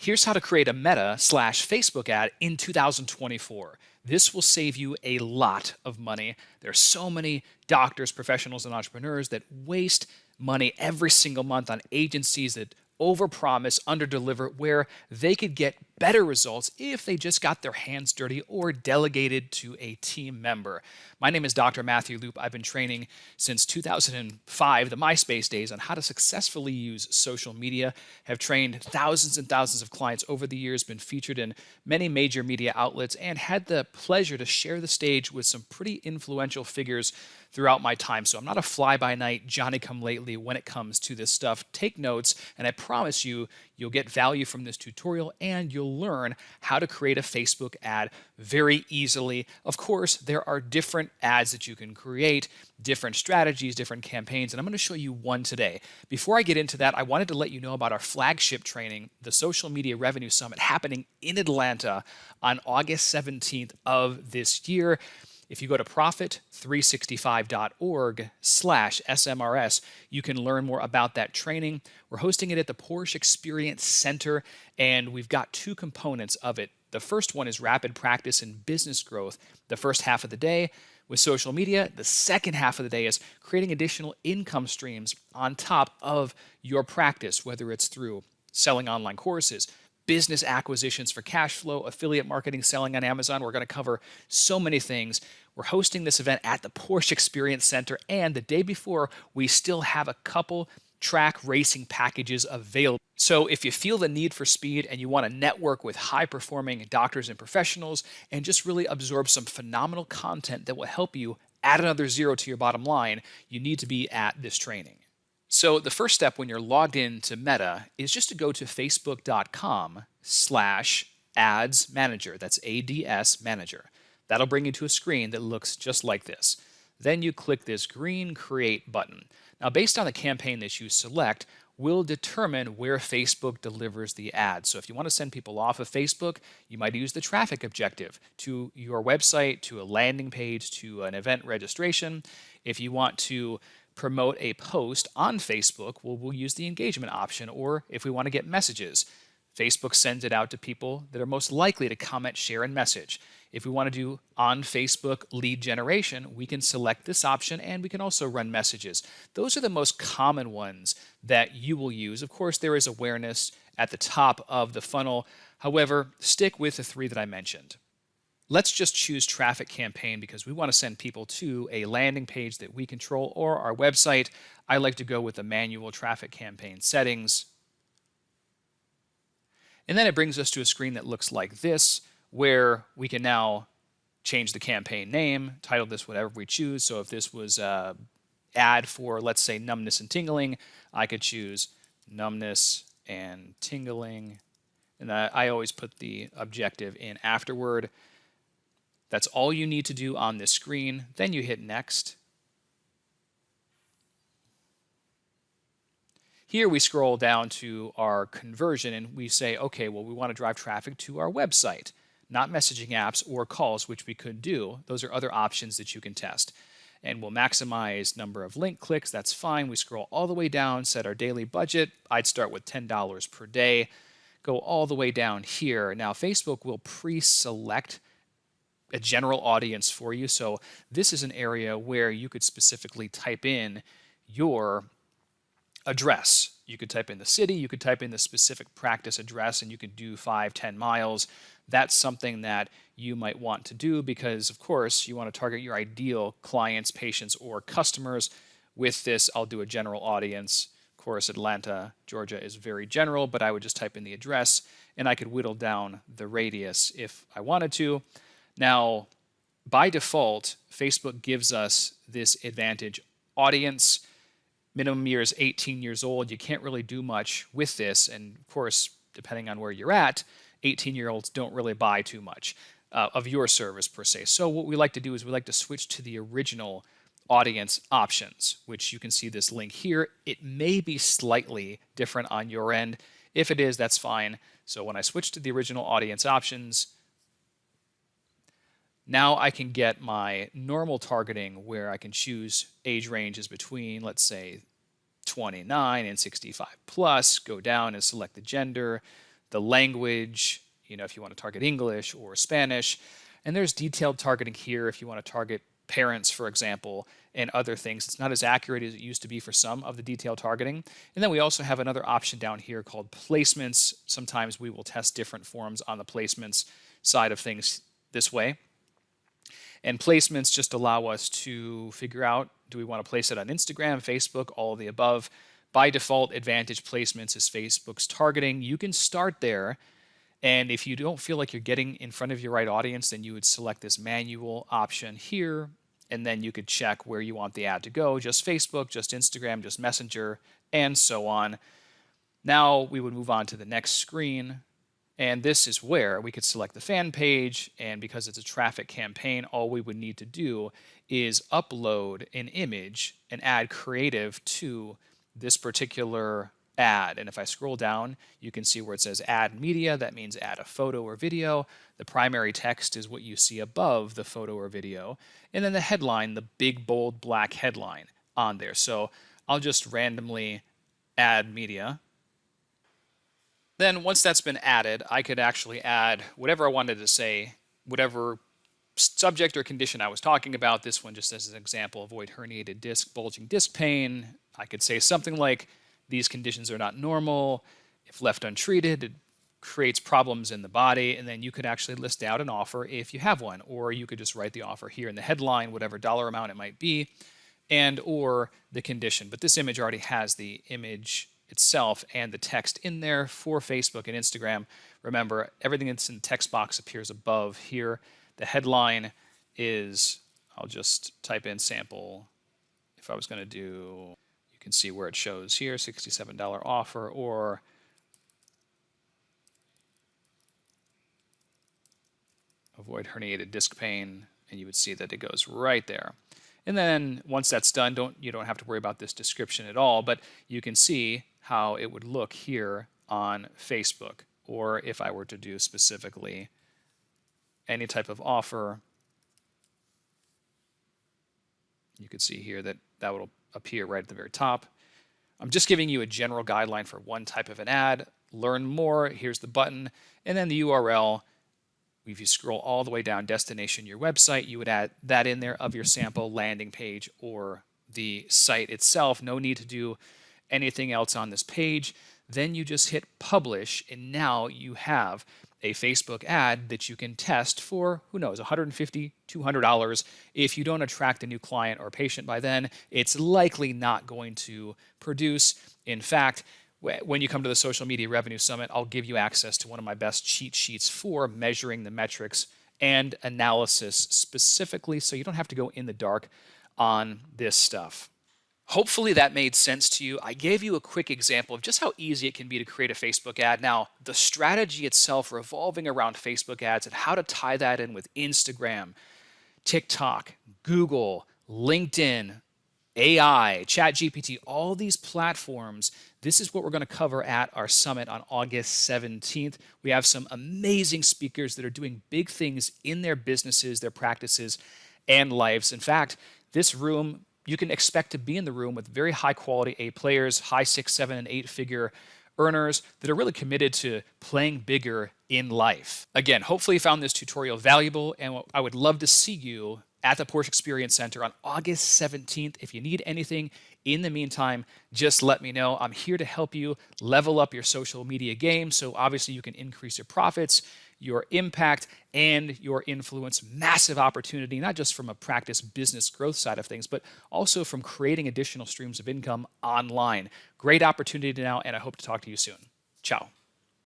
Here's how to create a Meta/Facebook ad in 2024. This will save you a lot of money. There are so many doctors, professionals, and entrepreneurs that waste money every single month on agencies that overpromise, underdeliver, where they could get better results if they just got their hands dirty or delegated to a team member. My name is Dr. Matthew Loop. I've been training since 2005, the MySpace days, on how to successfully use social media. Have trained thousands and thousands of clients over the years, been featured in many major media outlets, and had the pleasure to share the stage with some pretty influential figures throughout my time. So I'm not a fly-by-night, Johnny-come-lately when it comes to this stuff. Take notes, and I promise you, you'll get value from this tutorial, and you'll learn how to create a Facebook ad very easily. Of course, there are different ads that you can create, different strategies, different campaigns, and I'm going to show you one today. Before I get into that, I wanted to let you know about our flagship training, the Social Media Revenue Summit, happening in Atlanta on August 17th of this year. If you go to profit365.org/SMRS, you can learn more about that training. We're hosting it at the Porsche Experience Center, and we've got two components of it. The first one is rapid practice in business growth, the first half of the day with social media. The second half of the day is creating additional income streams on top of your practice, whether it's through selling online courses, business acquisitions for cash flow, affiliate marketing, selling on Amazon. We're going to cover so many things. We're hosting this event at the Porsche Experience Center, and the day before, we still have a couple track racing packages available. So if you feel the need for speed and you want to network with high-performing doctors and professionals and just really absorb some phenomenal content that will help you add another zero to your bottom line, you need to be at this training. So the first step when you're logged into Meta is just to go to facebook.com/ads manager. That's ADS manager. That'll bring you to a screen that looks just like this. Then you click this green create button. Now, based on the campaign that you select, will determine where Facebook delivers the ad. So if you want to send people off of Facebook, you might use the traffic objective to your website, to a landing page, to an event registration. If you want to promote a post on Facebook, we'll use the engagement option. Or if we want to get messages, Facebook sends it out to people that are most likely to comment, share, and message. If we want to do on Facebook lead generation, we can select this option, and we can also run messages. Those are the most common ones that you will use. Of course, there is awareness at the top of the funnel. However, stick with the three that I mentioned. Let's just choose traffic campaign because we want to send people to a landing page that we control or our website. I like to go with the manual traffic campaign settings. And then it brings us to a screen that looks like this, where we can now change the campaign name, title this whatever we choose. So if this was an ad for, let's say, numbness and tingling, I could choose numbness and tingling. And I always put the objective in afterward. That's all you need to do on this screen. Then you hit next. Here we scroll down to our conversion and we say, okay, well, we want to drive traffic to our website, not messaging apps or calls, which we could do. Those are other options that you can test. And we'll maximize number of link clicks. That's fine. We scroll all the way down, set our daily budget. I'd start with $10 per day. Go all the way down here. Now, Facebook will pre-select a general audience for you. So this is an area where you could specifically type in your address. You could type in the city, you could type in the specific practice address, and you could do 5-10 miles. That's something that you might want to do because, of course, you want to target your ideal clients, patients, or customers. With this, I'll do a general audience. Of course, Atlanta, Georgia is very general, but I would just type in the address, and I could whittle down the radius if I wanted to. Now, by default, Facebook gives us this advantage audience. Minimum year is 18 years old. You can't really do much with this. And of course, depending on where you're at, 18-year-olds don't really buy too much of your service per se. So what we like to do is we like to switch to the original audience options, which you can see this link here. It may be slightly different on your end. If it is, that's fine. So when I switch to the original audience options, now I can get my normal targeting where I can choose age ranges between, let's say, 29 and 65 plus, go down and select the gender, the language, if you want to target English or Spanish. And there's detailed targeting here if you want to target parents, for example, and other things. It's not as accurate as it used to be for some of the detailed targeting. And then we also have another option down here called placements. Sometimes we will test different forms on the placements side of things this way. And placements just allow us to figure out, do we want to place it on Instagram, Facebook, all of the above. By default, Advantage Placements is Facebook's targeting. You can start there. And if you don't feel like you're getting in front of your right audience, then you would select this manual option here. And then you could check where you want the ad to go, just Facebook, just Instagram, just Messenger, and so on. Now we would move on to the next screen. And this is where we could select the fan page. And because it's a traffic campaign, all we would need to do is upload an image and add creative to this particular ad. And if I scroll down, you can see where it says add media. That means add a photo or video. The primary text is what you see above the photo or video. And then the headline, the big, bold, black headline on there. So I'll just randomly add media. Then once that's been added, I could actually add whatever I wanted to say, whatever subject or condition I was talking about. This one just as an example, avoid herniated disc, bulging disc pain. I could say something like, these conditions are not normal. If left untreated, it creates problems in the body. And then you could actually list out an offer if you have one. Or you could just write the offer here in the headline, whatever dollar amount it might be, and or the condition. But this image already has the image itself and the text in there for Facebook and Instagram. Remember, everything that's in the text box appears above here. The headline is, I'll just type in sample. If I was going to do, you can see where it shows here, $67 offer, or avoid herniated disc pain, and you would see that it goes right there. And then once that's done, you don't have to worry about this description at all, but you can see how it would look here on Facebook. Or if I were to do specifically any type of offer, you could see here that that will appear right at the very top. I'm just giving you a general guideline for one type of an ad. Learn more, here's the button, and then the URL. If you scroll all the way down, destination, your website, you would add that in there of your sample landing page or the site itself. No need to do anything else on this page. Then you just hit publish, and now you have a Facebook ad that you can test for, who knows, $150, $200. If you don't attract a new client or patient by then, it's likely not going to produce. In fact, when you come to the Social Media Revenue Summit, I'll give you access to one of my best cheat sheets for measuring the metrics and analysis specifically, so you don't have to go in the dark on this stuff. Hopefully that made sense to you. I gave you a quick example of just how easy it can be to create a Facebook ad. Now, the strategy itself revolving around Facebook ads and how to tie that in with Instagram, TikTok, Google, LinkedIn, AI, ChatGPT, all these platforms, this is what we're going to cover at our summit on August 17th. We have some amazing speakers that are doing big things in their businesses, their practices, and lives. In fact, this room, you can expect to be in the room with very high quality A players, high 6, 7, and 8 figure earners that are really committed to playing bigger in life. Again, hopefully you found this tutorial valuable, and I would love to see you at the Porsche Experience Center on August 17th. If you need anything in the meantime, just let me know. I'm here to help you level up your social media game, so obviously you can increase your profits, your impact, and your influence. Massive opportunity, not just from a practice business growth side of things, but also from creating additional streams of income online. Great opportunity now, and I hope to talk to you soon. Ciao.